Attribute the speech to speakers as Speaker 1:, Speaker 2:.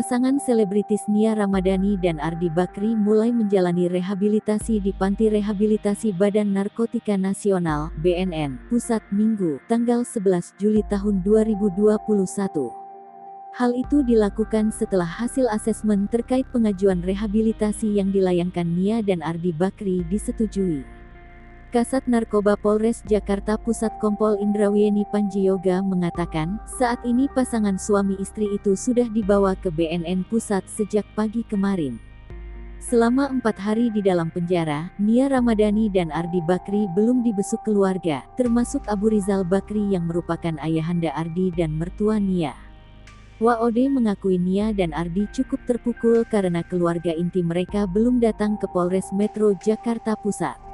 Speaker 1: Pasangan selebritis Nia Ramadhani dan Ardi Bakri mulai menjalani rehabilitasi di Panti Rehabilitasi Badan Narkotika Nasional (BNN) Pusat Minggu, tanggal 11 Juli tahun 2021. Hal itu dilakukan setelah hasil asesmen terkait pengajuan rehabilitasi yang dilayangkan Nia dan Ardi Bakri disetujui. Kasat Narkoba Polres Jakarta Pusat Kompol Indrawieni Panjioga mengatakan, saat ini pasangan suami istri itu sudah dibawa ke BNN Pusat sejak pagi kemarin. Selama 4 hari di dalam penjara, Nia Ramadhani dan Ardi Bakri belum dibesuk keluarga, termasuk Abu Rizal Bakri yang merupakan ayahanda Ardi dan mertua Nia. WOD mengakui Nia dan Ardi cukup terpukul karena keluarga inti mereka belum datang ke Polres Metro Jakarta Pusat.